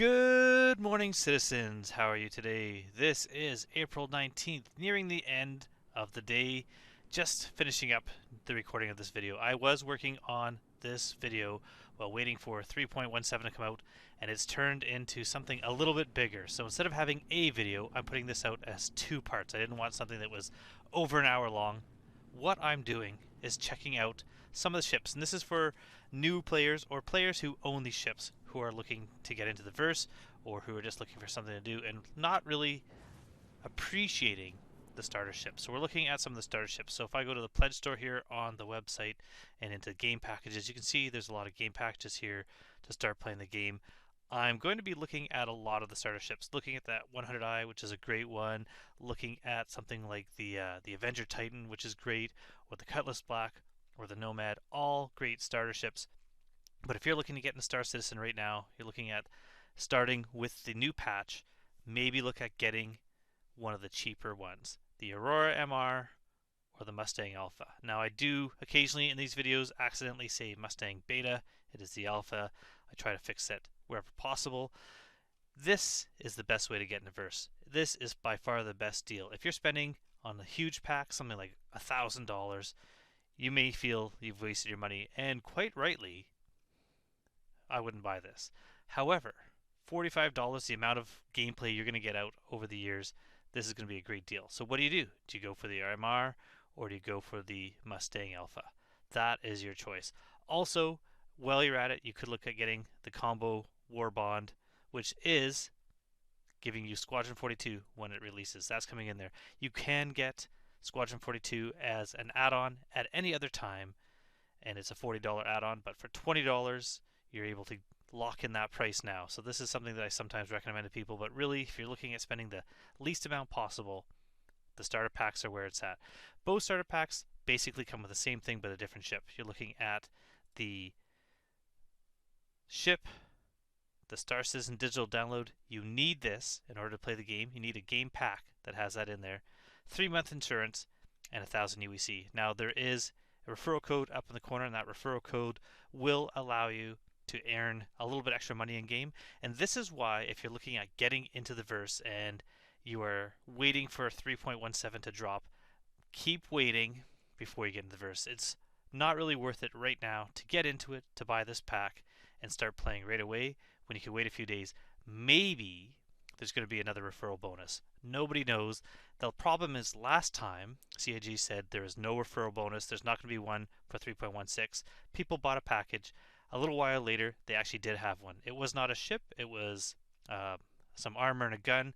Good morning, citizens. How are you today? This is April 19th, nearing the end of the day. Just finishing up the recording of this video. I was working on this video while waiting for 3.17 to come out, and it's turned into something a little bit bigger. So instead of having a video, I'm putting this out as two parts. I didn't want something that was over an hour long. What I'm doing is checking out some of the ships, and this is for new players or players who own these ships who are looking to get into the verse or who are just looking for something to do and not really appreciating the starter ships. So we're looking at some of the starter ships. So if I go to the pledge store here on the website and into game packages, you can see there's a lot of game packages here to start playing the game. I'm going to be looking at a lot of the starter ships, looking at that 100i, which is a great one, looking at something like the Avenger Titan, which is great, or the Cutlass Black, or the Nomad, all great starter ships. But if you're looking to get into Star Citizen right now, you're looking at starting with the new patch, maybe look at getting one of the cheaper ones, the Aurora MR or the Mustang Alpha. Now I do occasionally in these videos accidentally say Mustang Beta. It is the Alpha. I try to fix that wherever possible. This is the best way to get into verse. This is by far the best deal. If you're spending on a huge pack, something like $1,000, you may feel you've wasted your money, and quite rightly, I wouldn't buy this. However, $45, the amount of gameplay you're going to get out over the years, this is going to be a great deal. So what do? Do you go for the RMR or do you go for the Mustang Alpha? That is your choice. Also, while you're at it, you could look at getting the combo War Bond, which is giving you Squadron 42 when it releases. That's coming in there. You can get Squadron 42 as an add-on at any other time, and it's a $40 add-on, but for $20, you're able to lock in that price now. So this is something that I sometimes recommend to people, but really, if you're looking at spending the least amount possible, the starter packs are where it's at. Both starter packs basically come with the same thing but a different ship. You're looking at the ship, the Star Citizen digital download. You need this in order to play the game. You need a game pack that has that in there. 3-month insurance and 1,000 UEC. Now there is a referral code up in the corner, and that referral code will allow you to earn a little bit extra money in game. And this is why, if you're looking at getting into the verse and you are waiting for 3.17 to drop, keep waiting before you get into the verse. It's not really worth it right now to get into it, to buy this pack and start playing right away when you can wait a few days. Maybe there's going to be another referral bonus. Nobody knows. The problem is last time CIG said there is no referral bonus. There's not going to be one for 3.16. People bought a package. A little while later, they actually did have one. It was not a ship. It was some armor and a gun,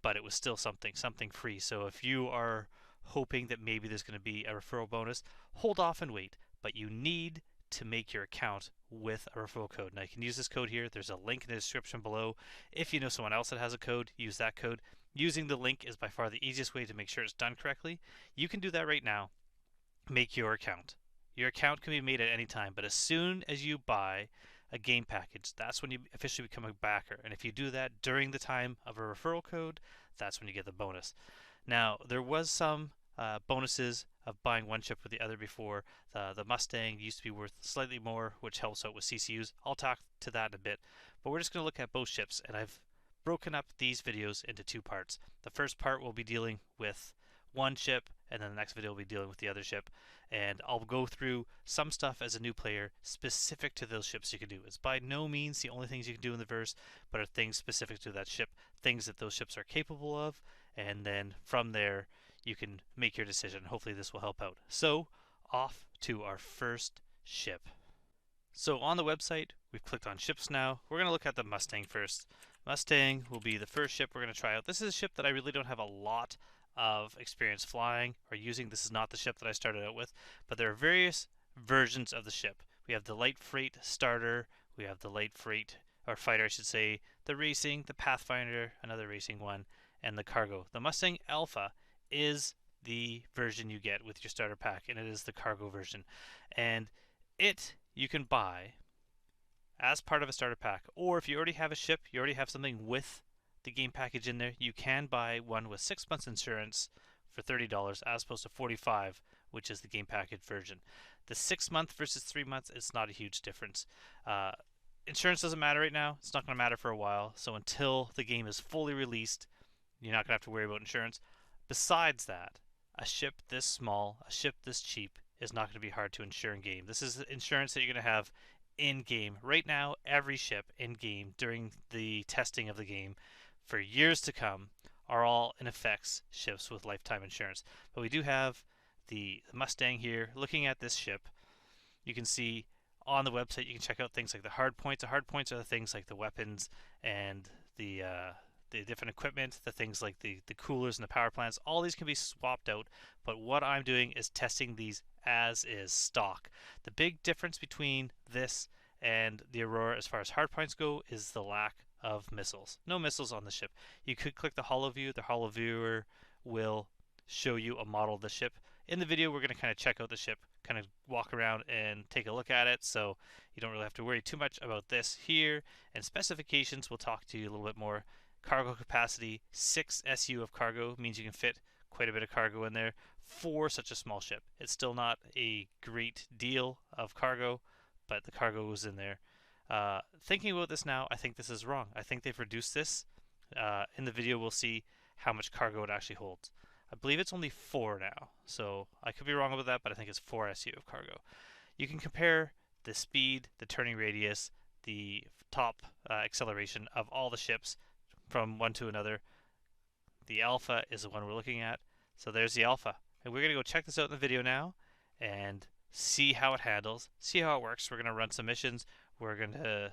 but it was still something free. So if you are hoping that maybe there's going to be a referral bonus, hold off and wait. But you need to make your account with a referral code. Now you can use this code here. There's a link in the description below. If you know someone else that has a code, use that code. Using the link is by far the easiest way to make sure it's done correctly. You can do that right now. Make your account. Your account can be made at any time, but as soon as you buy a game package, that's when you officially become a backer. And if you do that during the time of a referral code, that's when you get the bonus. Now, there was some bonuses of buying one ship with the other before. The Mustang used to be worth slightly more, which helps out with CCUs. I'll talk to that in a bit. But we're just going to look at both ships, and I've broken up these videos into two parts. The first part will be dealing with one ship, and then the next video will be dealing with the other ship. And I'll go through some stuff as a new player specific to those ships you can do. It's by no means the only things you can do in the verse, but are things specific to that ship, things that those ships are capable of, and then from there you can make your decision. Hopefully this will help out. So, off to our first ship. So on the website, we've clicked on ships now. We're going to look at the Mustang first. Mustang will be the first ship we're going to try out. This is a ship that I really don't have a lot of experience flying or using. This is not the ship that I started out with, but there are various versions of the ship. We have the light freight starter, we have the light freight, or fighter I should say, the racing, the Pathfinder, another racing one, and the cargo. The Mustang Alpha is the version you get with your starter pack, and it is the cargo version. And it you can buy as part of a starter pack, or if you already have a ship, you already have something with the game package in there, you can buy one with 6 months insurance for $30 as opposed to $45, which is the game package version. The 6 month versus 3 months, it's not a huge difference. insurance doesn't matter right now. It's not going to matter for a while. So until the game is fully released, you're not going to have to worry about insurance. Besides that, a ship this small, a ship this cheap, is not going to be hard to insure in game. This is insurance that you're going to have in game. Right now, every ship in game during the testing of the game for years to come are all in effect ships with lifetime insurance. But we do have the Mustang here. Looking at this ship, you can see on the website you can check out things like the hard points. The hard points are the things like the weapons and the different equipment, the things like the coolers and the power plants. All these can be swapped out, but what I'm doing is testing these as is stock. The big difference between this and the Aurora as far as hard points go is the lack of missiles. No missiles on the ship. You could click the holo view. The holo viewer will show you a model of the ship. In the video, we're going to kind of check out the ship, kind of walk around and take a look at it, so you don't really have to worry too much about this here. And specifications, we'll talk to you a little bit more. Cargo capacity, 6 SU of cargo, means you can fit quite a bit of cargo in there for such a small ship. It's still not a great deal of cargo, but the cargo was in there. Thinking about this now, I think this is wrong. I think they've reduced this. In the video, we'll see how much cargo it actually holds. I believe it's only 4 now, so I could be wrong about that, but I think it's 4 SU of cargo. You can compare the speed, the turning radius, the top acceleration of all the ships from one to another. The Alpha is the one we're looking at. So there's the Alpha. And we're going to go check this out in the video now and see how it handles, see how it works. We're going to run some missions. We're going to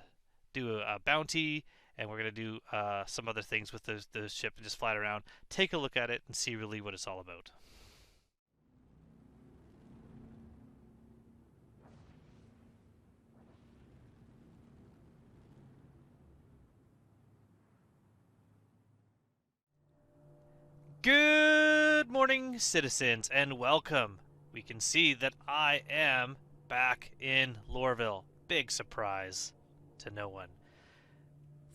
do a bounty, and we're going to do some other things with the ship and just fly it around, take a look at it, and see really what it's all about. Good morning, citizens, and welcome. We can see that I am back in Lorville. Big surprise to no one.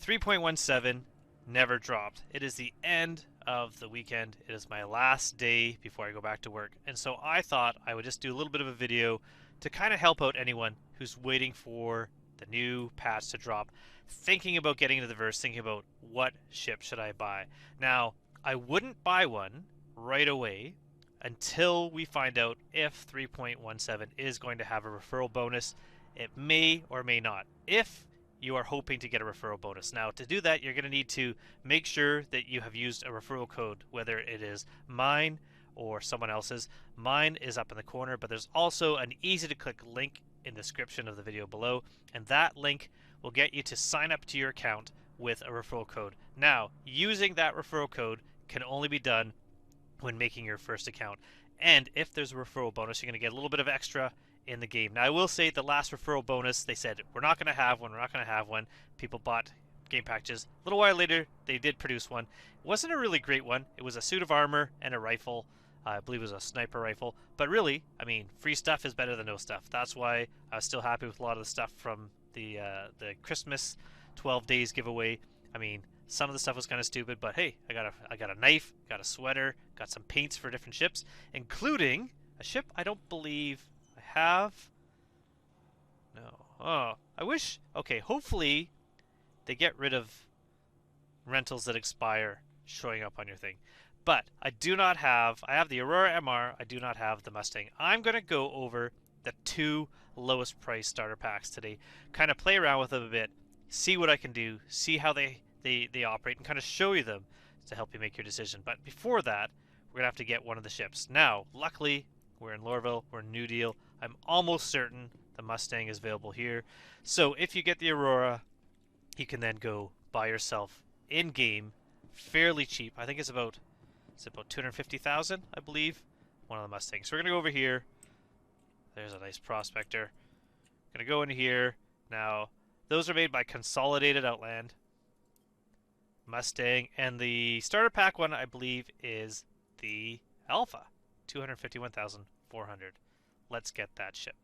3.17 never dropped. It is the end of the weekend. It is my last day before I go back to work. And so I thought I would just do a little bit of a video to kind of help out anyone who's waiting for the new patch to drop, thinking about getting into the verse, thinking about what ship should I buy. Now, I wouldn't buy one right away until we find out if 3.17 is going to have a referral bonus. It may or may not. If you are hoping to get a referral bonus. Now, to do that, you're going to need to make sure that you have used a referral code, whether it is mine or someone else's. Mine is up in the corner, but there's also an easy-to-click link in the description of the video below, and that link will get you to sign up to your account with a referral code. Now, using that referral code can only be done when making your first account. And if there's a referral bonus, you're going to get a little bit of extra in the game. Now, I will say the last referral bonus, they said, we're not going to have one, we're not going to have one. People bought game packages. A little while later, they did produce one. It wasn't a really great one. It was a suit of armor and a rifle. I believe it was a sniper rifle. But really, I mean, free stuff is better than no stuff. That's why I was still happy with a lot of the stuff from the Christmas 12 days giveaway. I mean, some of the stuff was kind of stupid, but hey, I got a knife, got a sweater, got some paints for different ships, including a ship I don't believe I have. No. Oh, I wish. Okay, hopefully they get rid of rentals that expire showing up on your thing. But I do not have, I have the Aurora MR, I do not have the Mustang. I'm going to go over the 2 lowest price starter packs today, kind of play around with them a bit, see what I can do, see how they operate, and kind of show you them to help you make your decision. But before that, we're going to have to get one of the ships. Now, luckily, we're in Lorville, we're in New Deal. I'm almost certain the Mustang is available here. So if you get the Aurora, you can then go buy yourself in-game, fairly cheap. I think it's about 250,000, I believe, one of the Mustangs. So we're going to go over here. There's a nice prospector. Going to go in here. Now, those are made by Consolidated Outland. Mustang, and the starter pack one, I believe, is the Alpha, 251,400. Let's get that ship.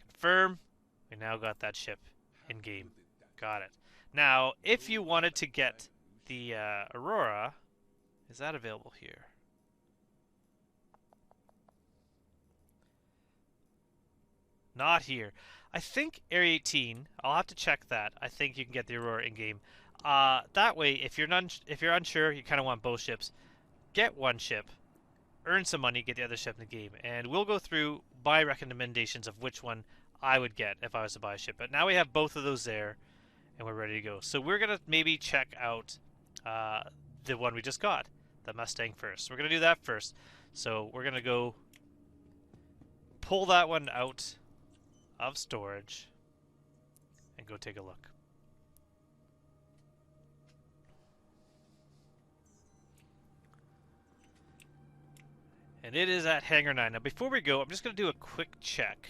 Confirm. We now got that ship in game. Got it. Now, if you wanted to get the Aurora, is that available here? Not here. I think Area 18. I'll have to check that. I think you can get the Aurora in game. That way, if you're unsure, you kind of want both ships. Get one ship, earn some money, get the other ship in the game, and we'll go through my recommendations of which one I would get if I was to buy a ship. But now we have both of those there, and we're ready to go. So we're gonna maybe check out the one we just got, the Mustang first. We're gonna do that first. So we're gonna go pull that one out of storage and go take a look. And it is at Hangar 9. Now before we go, I'm just going to do a quick check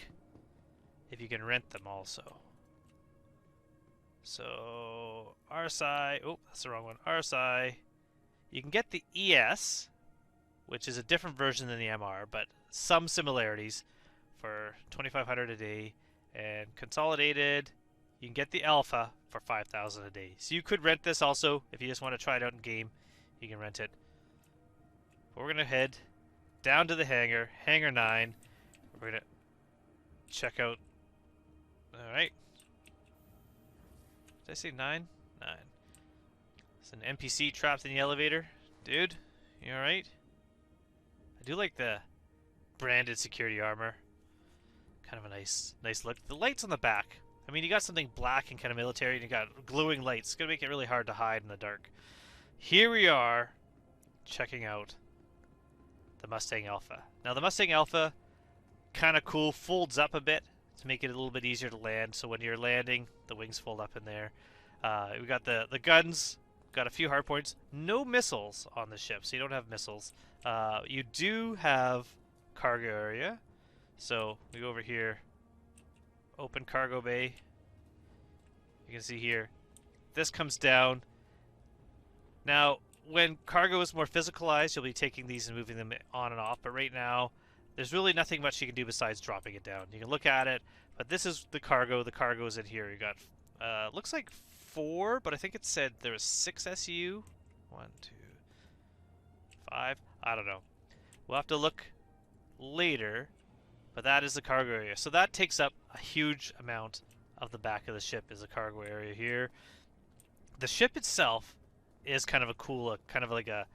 if you can rent them also. So RSI, oh that's the wrong one, RSI, you can get the ES, which is a different version than the MR, but some similarities, for 2,500 a day, and consolidated, you can get the Alpha for 5,000 a day. So you could rent this also if you just want to try it out in game. You can rent it. But we're gonna head down to the hangar, Hangar 9. We're gonna check out. All right. Did I say 9? 9. It's an NPC trapped in the elevator, dude. You all right? I do like the branded security armor. Kind of a nice look. The lights on the back. I mean, you got something black and kind of military, and you got glowing lights. It's gonna make it really hard to hide in the dark. Here we are, checking out the Mustang Alpha. Now the Mustang Alpha, kind of cool, folds up a bit to make it a little bit easier to land. So when you're landing, the wings fold up in there. We got the guns. Got a few hard points. No missiles on the ship, so you don't have missiles. You do have cargo area. So we go over here, open cargo bay. You can see here, this comes down. Now, when cargo is more physicalized, you'll be taking these and moving them on and off. But right now, there's really nothing much you can do besides dropping it down. You can look at it, but this is the cargo. The cargo is in here. You got, looks like 4, but I think it said there was 6 SU. 1, 2, 5. I don't know. We'll have to look later. But that is the cargo area. So that takes up a huge amount of the back of the ship, is the cargo area here. The ship itself is kind of a cool look, kind of like a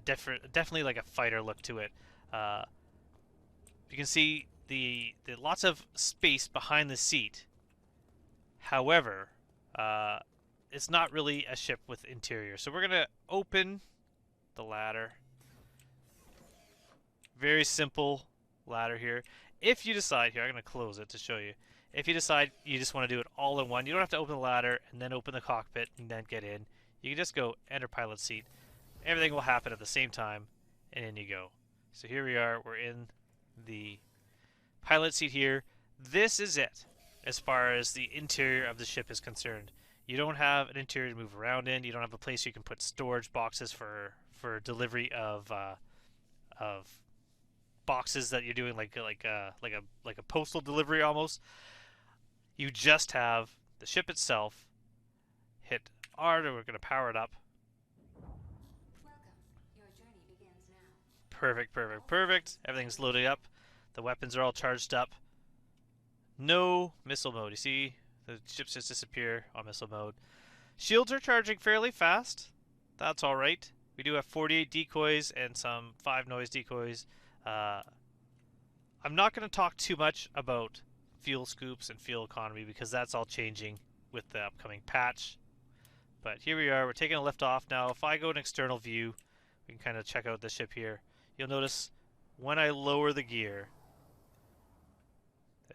definitely like a fighter look to it. You can see the lots of space behind the seat. However, it's not really a ship with interior. So we're gonna open the ladder. Very simple ladder here. If you decide, here I'm going to close it to show you. If you decide you just want to do it all in one, you don't have to open the ladder and then open the cockpit and then get in. You can just go enter pilot seat. Everything will happen at the same time, and in you go. So here we are. We're in the pilot seat here. This is it as far as the interior of the ship is concerned. You don't have an interior to move around in. You don't have a place you can put storage boxes for delivery of boxes that you're doing like a postal delivery almost. You just have the ship itself. Hit R, and we're going to power it up. Welcome. Your journey begins now. Perfect, perfect, perfect. Everything's loaded up. The weapons are all charged up. No missile mode. You see, the ships just disappear on missile mode. Shields are charging fairly fast. That's all right. We do have 48 decoys and some 5 noise decoys. I'm not going to talk too much about fuel scoops and fuel economy because that's all changing with the upcoming patch. But here we are, we're taking a lift off. Now if I go in external view, we can kind of check out the ship here. You'll notice when I lower the gear,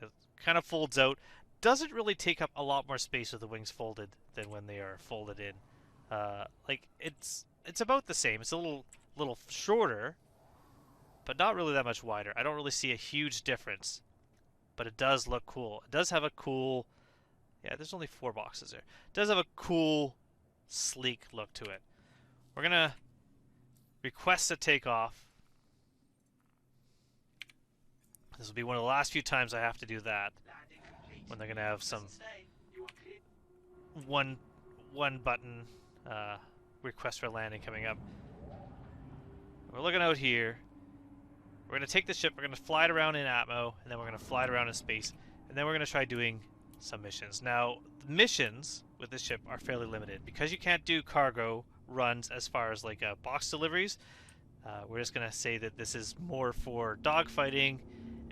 it kind of folds out. Doesn't really take up a lot more space with the wings folded than when they are folded in. Like it's about the same. It's a little shorter, but not really that much wider. I don't really see a huge difference, but it does look cool. It does have a cool, yeah, there's only 4 boxes there. It does have a cool, sleek look to it. We're gonna request a takeoff. This will be one of the last few times I have to do that, when they're gonna have some one button request for landing coming up. We're looking out here. We're going to take the ship, we're going to fly it around in Atmo, and then we're going to fly it around in space, and then we're going to try doing some missions. Now, the missions with this ship are fairly limited because you can't do cargo runs as far as like box deliveries. We're just gonna say that this is more for dogfighting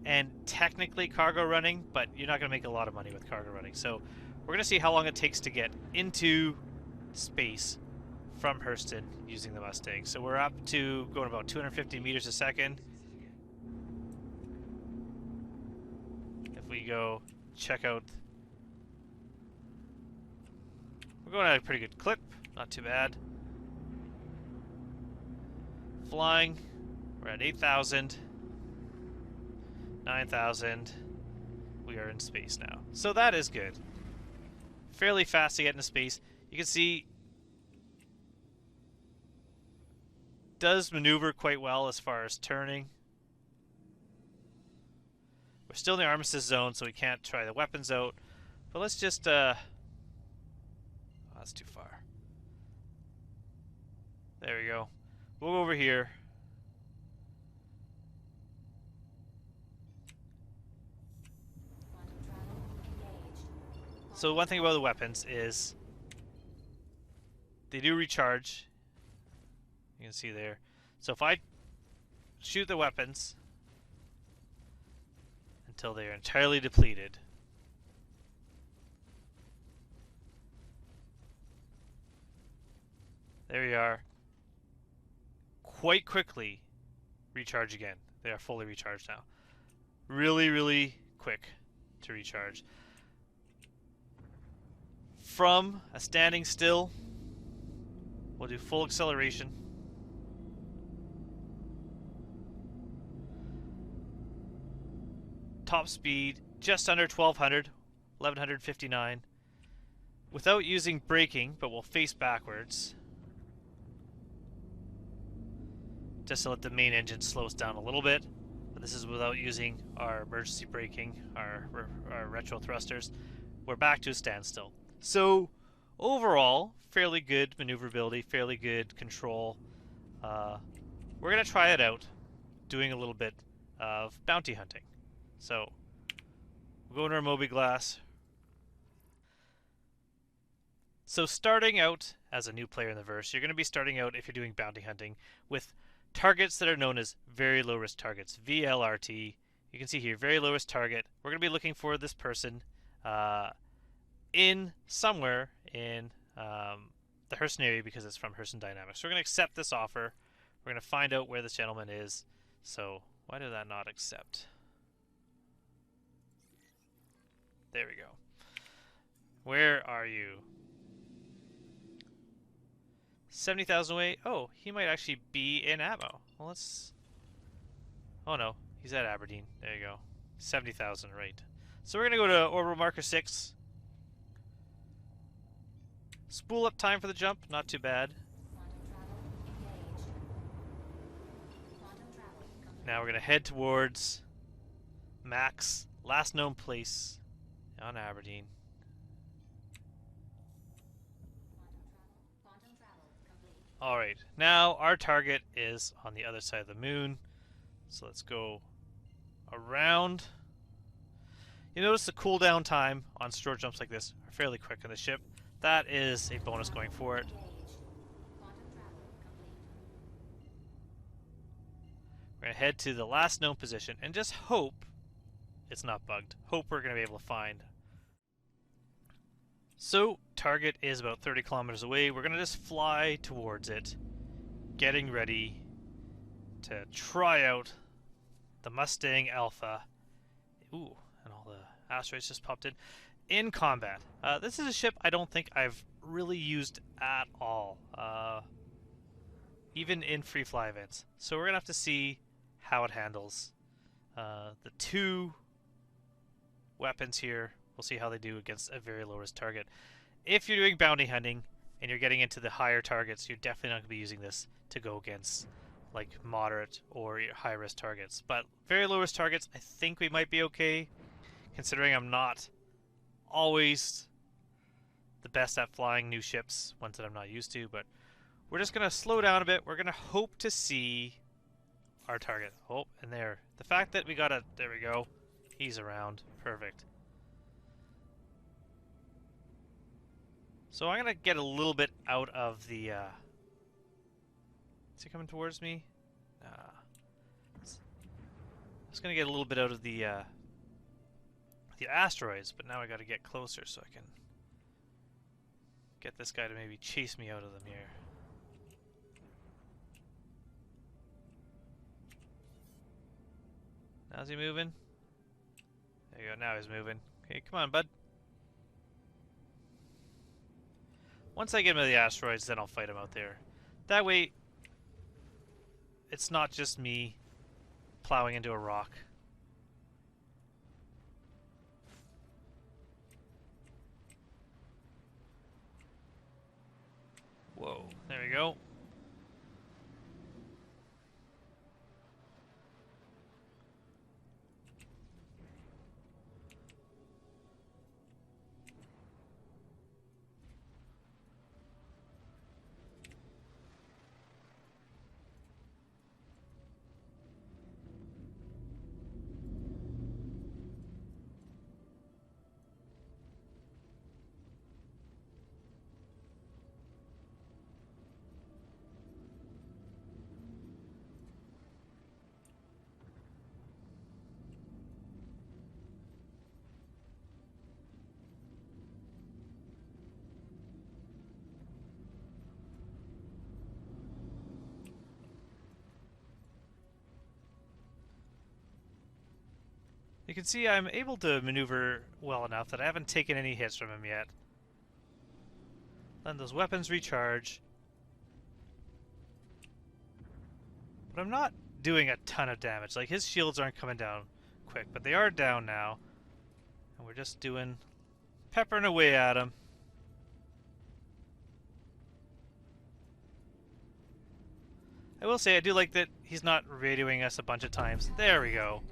and technically cargo running, but you're not gonna make a lot of money with cargo running. So we're gonna see how long it takes to get into space from Hurston using the Mustang. So we're up to going about 250 meters a second. If we go check out, we're going at a pretty good clip, not too bad. Flying, we're at 8,000, 9,000. We are in space now. So that is good. Fairly fast to get into space. You can see does maneuver quite well as far as turning. We're still in the armistice zone, so we can't try the weapons out. But let's just oh, that's too far. There we go. We'll go over here. So one thing about the weapons is they do recharge. You can see there. So if I shoot the weapons until they are entirely depleted, there we are. Quite quickly recharge again. They are fully recharged now. Really, really quick to recharge. From a standing still, we'll do full acceleration. Top speed just under 1200, 1159. Without using braking, but we'll face backwards. Just to let the main engine slow us down a little bit. But this is without using our emergency braking, our retro thrusters. We're back to a standstill. So overall, fairly good maneuverability, fairly good control. We're going to try it out, doing a little bit of bounty hunting. So we'll go into our mobiGlas. So starting out as a new player in the verse, you're going to be starting out, if you're doing bounty hunting, with targets that are known as very low risk targets, VLRT. You can see here, very low risk target. We're going to be looking for this person in somewhere in the Hurston area because it's from Hurston Dynamics. So we're going to accept this offer. We're going to find out where this gentleman is. So why did that not accept? There we go. Where are you? 70,000 away. Oh, he might actually be in ammo. Well, let's... Oh no, he's at Aberdeen. There you go. 70,000, right. So we're going to go to orbital marker 6. Spool up time for the jump, not too bad. Now we're going to head towards Mac's last known place on Aberdeen. Alright, now our target is on the other side of the moon. So let's go around. You notice the cooldown time on short jumps like this are fairly quick on the ship. That is a bonus going for it. We're going to head to the last known position and just hope it's not bugged. Hope we're going to be able to find. So, target is about 30 kilometers away. We're going to just fly towards it, getting ready to try out the Mustang Alpha. Ooh, and all the asteroids just popped in combat. This is a ship I don't think I've really used at all, even in free fly events. So we're going to have to see how it handles. The two weapons here, we'll see how they do against a very low risk target. If you're doing bounty hunting and you're getting into the higher targets, you're definitely not going to be using this to go against like moderate or high risk targets. But very low risk targets, I think we might be okay, considering I'm not always the best at flying new ships, ones that I'm not used to. But we're just going to slow down a bit. We're going to hope to see our target. Oh, and there. The fact that we got a... There we go. He's around. Perfect. So I'm going to get a little bit out of the... Is he coming towards me? Just going to get a little bit out of the asteroids, but now I got to get closer so I can get this guy to maybe chase me out of them here. How's he moving? There you go, now he's moving. Okay, come on, bud. Once I get him to the asteroids, then I'll fight him out there. That way, it's not just me plowing into a rock. Whoa, there we go. You can see I'm able to maneuver well enough that I haven't taken any hits from him yet. Then those weapons recharge. But I'm not doing a ton of damage. Like, his shields aren't coming down quick, but they are down now. And we're just doing... peppering away at him. I will say I do like that he's not radioing us a bunch of times. There we go.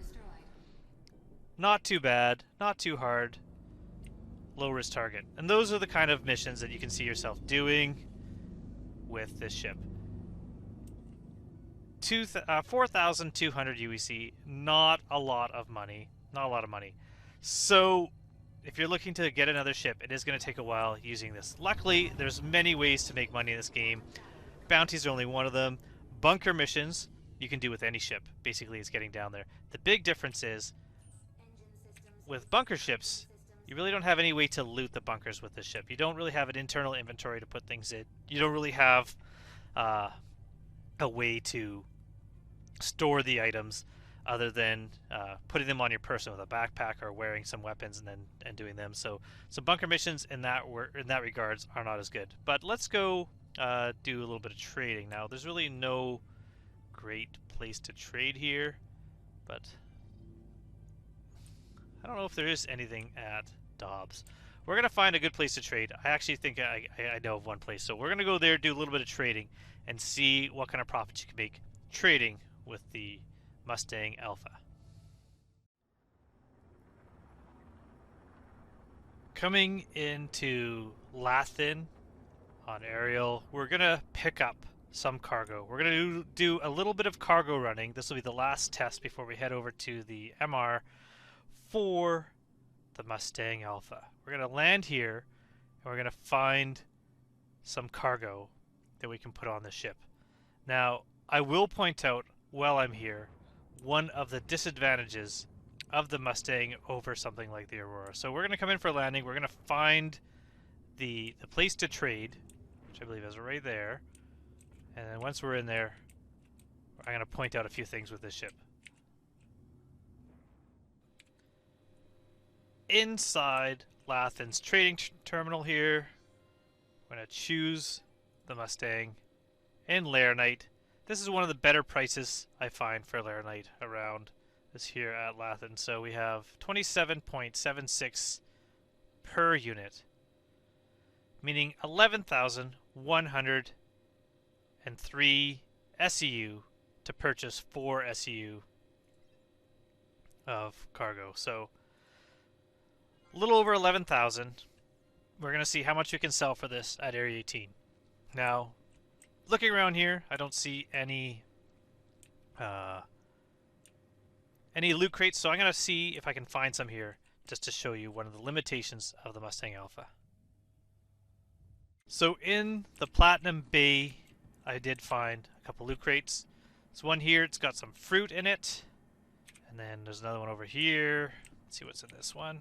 Not too bad, not too hard. Low risk target. And those are the kind of missions that you can see yourself doing with this ship. 4,200 UEC, not a lot of money. Not a lot of money. So, if you're looking to get another ship, it is going to take a while using this. Luckily, there's many ways to make money in this game. Bounties are only one of them. Bunker missions, you can do with any ship. Basically, it's getting down there. The big difference is, with bunker ships, you really don't have any way to loot the bunkers with this ship. You don't really have an internal inventory to put things in. You don't really have a way to store the items other than putting them on your person with a backpack or wearing some weapons and doing them. So bunker missions in that regards are not as good. But let's go do a little bit of trading now. There's really no great place to trade here, but I don't know if there is anything at Dobbs. We're going to find a good place to trade. I actually think I know of one place. So we're going to go there, do a little bit of trading, and see what kind of profits you can make trading with the Mustang Alpha. Coming into Lathan on Ariel, we're going to pick up some cargo. We're going to do a little bit of cargo running. This will be the last test before we head over to the MR for the Mustang Alpha. We're going to land here and we're going to find some cargo that we can put on the ship. Now, I will point out while I'm here one of the disadvantages of the Mustang over something like the Aurora. So we're going to come in for landing. We're going to find the place to trade, which I believe is right there. And then once we're in there, I'm going to point out a few things with this ship. Inside Lathan's trading terminal here, I'm going to choose the Mustang and Laranite. This is one of the better prices I find for Laranite around this here at Lathan. So we have 27.76 per unit, meaning 11,103 SEU to purchase 4 SEU of cargo. So a little over 11,000. We're going to see how much we can sell for this at Area 18. Now, looking around here, I don't see any loot crates, so I'm going to see if I can find some here just to show you one of the limitations of the Mustang Alpha. So in the Platinum Bay, I did find a couple loot crates. There's one here, it's got some fruit in it. And then there's another one over here. Let's see what's in this one.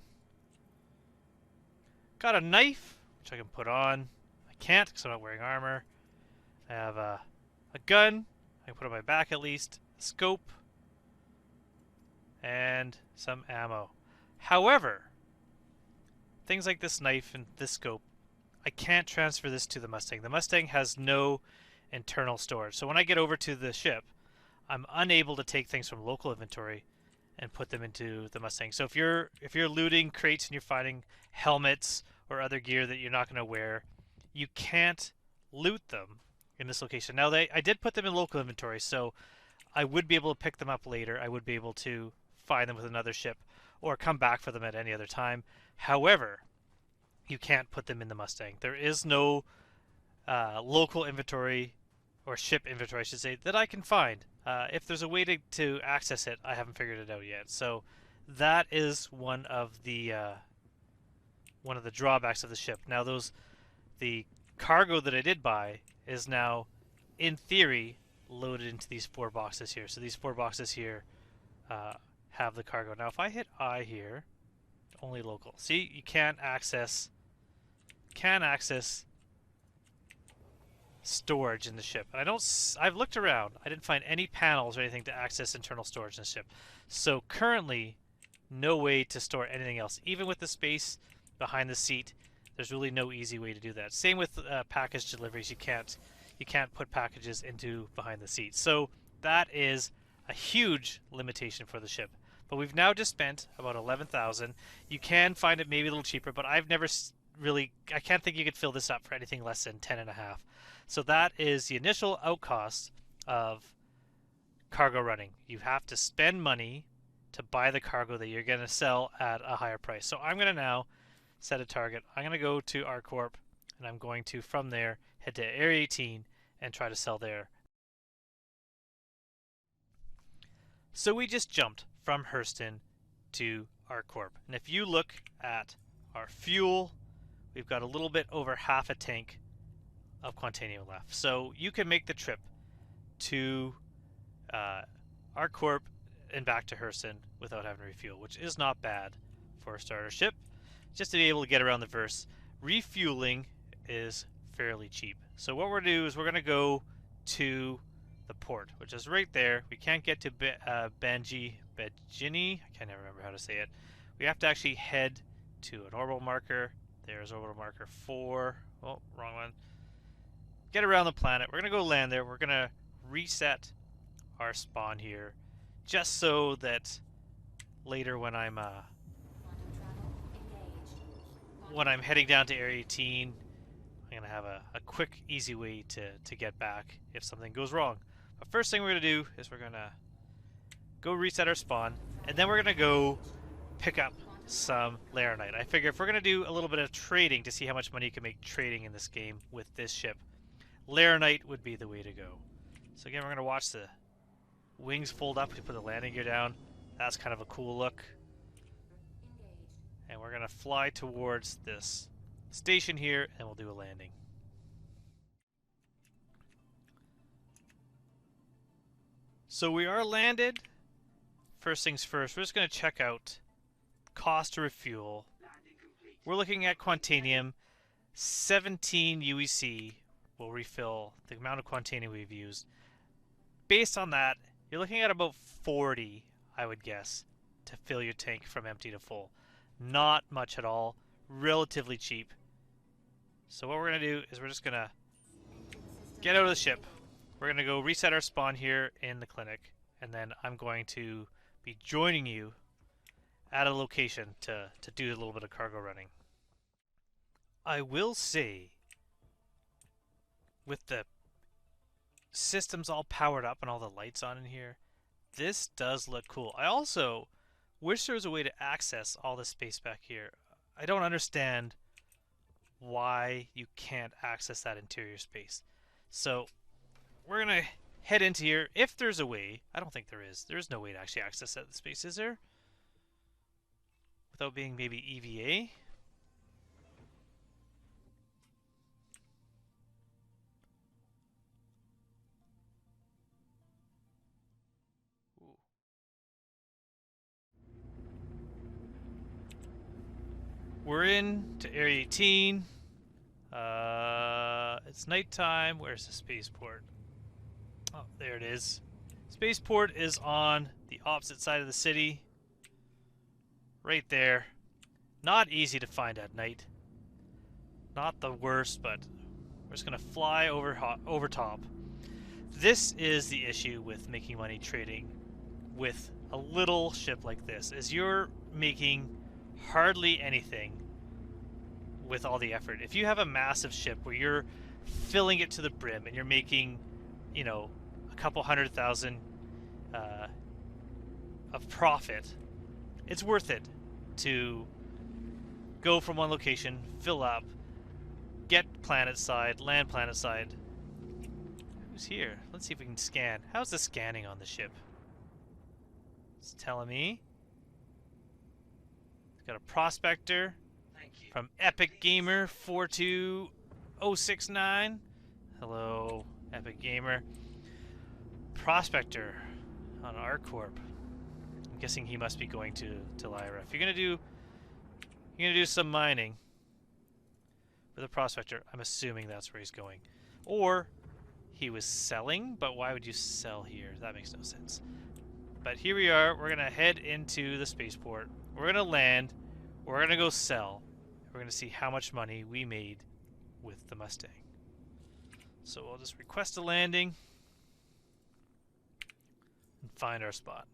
Got a knife, which I can put on. I can't because I'm not wearing armor. I have a gun. I can put on my back at least. A scope. And some ammo. However, things like this knife and this scope, I can't transfer this to the Mustang. The Mustang has no internal storage. So when I get over to the ship, I'm unable to take things from local inventory and put them into the Mustang. So if you're looting crates and you're finding helmets or other gear that you're not going to wear, you can't loot them in this location. Now I did put them in local inventory, so I would be able to pick them up later. I would be able to find them with another ship or come back for them at any other time. However, you can't put them in the Mustang. There is no local inventory or ship inventory, I should say, that I can find. If there's a way to access it, I haven't figured it out yet. So that is one of the drawbacks of the ship. Now the cargo that I did buy is now, in theory, loaded into these 4 boxes here. So these 4 boxes here have the cargo. Now if I hit I here, only local. See, you can't access storage in the ship. And I've looked around. I didn't find any panels or anything to access internal storage in the ship. So currently, no way to store anything else. Even with the space behind the seat, there's really no easy way to do that. Same with package deliveries. You can't put packages into behind the seat. So that is a huge limitation for the ship. But we've now just spent about 11,000. You can find it maybe a little cheaper, but I've never really, I can't think you could fill this up for anything less than 10.5. So that is the initial outcost of cargo running. You have to spend money to buy the cargo that you're going to sell at a higher price. So I'm going to now set a target. I'm going to go to ArcCorp, and I'm going to, from there, head to Area 18 and try to sell there. So we just jumped from Hurston to ArcCorp. And if you look at our fuel, we've got a little bit over half a tank of Quantanium left. So you can make the trip to ArcCorp and back to Hurston without having to refuel, which is not bad for a starter ship. Just to be able to get around the verse. Refueling is fairly cheap. So what we're going to do is we're going to go to the port, which is right there. We can't get to Bengini. I can't remember how to say it. We have to actually head to an orbital marker. There's orbital marker 4. Oh, wrong one. Get around the planet. We're going to go land there. We're going to reset our spawn here just so that later when I'm heading down to Area 18, I'm going to have a quick, easy way to get back if something goes wrong. But first thing we're going to do is we're going to go reset our spawn, and then we're going to go pick up some Laranite. I figure if we're going to do a little bit of trading to see how much money you can make trading in this game with this ship, Laranite would be the way to go. So again, we're going to watch the wings fold up. We put the landing gear down. That's kind of a cool look. And we're going to fly towards this station here, and we'll do a landing. So we are landed. First things first, we're just going to check out cost to refuel. We're looking at Quantanium. 17 UEC will refill the amount of Quantanium we've used. Based on that, you're looking at about 40, I would guess, to fill your tank from empty to full. Not much at all. Relatively cheap. So what we're going to do is we're just going to get out of the ship. We're going to go reset our spawn here in the clinic, and then I'm going to be joining you at a location to do a little bit of cargo running. I will say, with the systems all powered up and all the lights on in here, this does look cool. I also wish there was a way to access all the space back here. I don't understand why you can't access that interior space. So we're going to head into here. If there's a way, I don't think there is. There's no way to actually access that space, is there? Without being maybe EVA? we're in to Area 18. It's nighttime. Where's the spaceport? Oh, there it is. Spaceport is on the opposite side of the city. Right there. Not easy to find at night. Not the worst, but we're just going to fly over top. This is the issue with making money trading with a little ship like this, is you're making hardly anything with all the effort. If you have a massive ship where you're filling it to the brim and you're making, you know, a couple 100,000 of profit, it's worth it to go from one location, fill up, get planet side, land planet side. Who's here? Let's see if we can scan. How's the scanning on the ship? It's telling me. It's got a prospector from Epic Gamer 42069. Hello, Epic Gamer. Prospector on ArcCorp. I'm guessing he must be going to Lyra. If you're gonna do some mining with a prospector, I'm assuming that's where he's going. Or he was selling, but why would you sell here? That makes no sense. But here we are. We're gonna head into the spaceport. We're gonna land. We're gonna go sell. We're gonna see how much money we made with the Mustang. So we'll just request a landing and find our spot.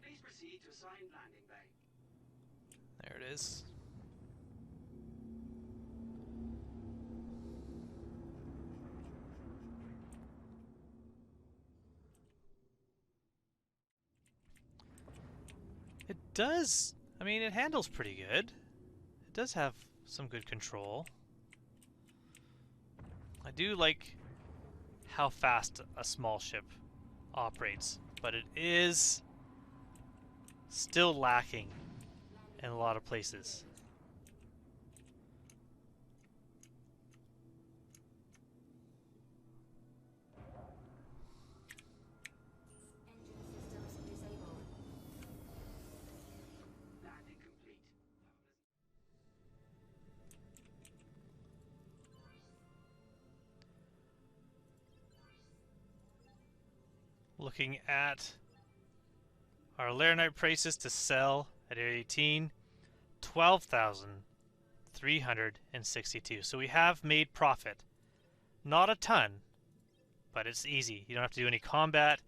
Please proceed to assigned landing bay. There it is. It does. I mean, it handles pretty good. It does have some good control. I do like how fast a small ship operates, but it is still lacking in a lot of places. Engine systems disabled. Landing complete. Looking at our Laranite prices to sell at Area 18, 12,362. So we have made profit. Not a ton, but it's easy. You don't have to do any combat.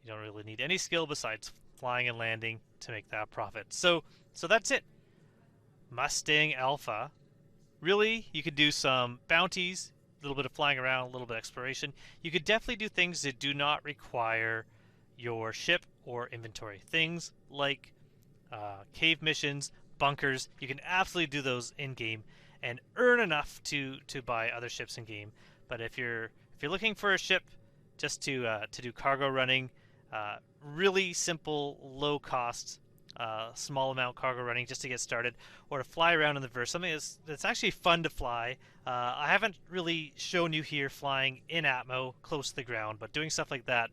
You don't really need any skill besides flying and landing to make that profit. So that's it. Mustang Alpha. Really, you could do some bounties, a little bit of flying around, a little bit of exploration. You could definitely do things that do not require your ship or inventory. Things like cave missions, bunkers. You can absolutely do those in game and earn enough to buy other ships in game. But if you're looking for a ship just to do cargo running, really simple, low cost, small amount cargo running just to get started, or to fly around in the verse, something that's actually fun to fly. I haven't really shown you here flying in Atmo close to the ground, but doing stuff like that,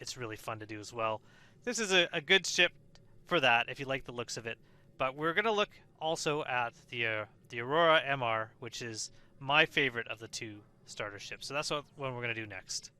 it's really fun to do as well. This is a good ship for that if you like the looks of it. But we're going to look also at the Aurora MR, which is my favorite of the two starter ships. So that's what we're going to do next.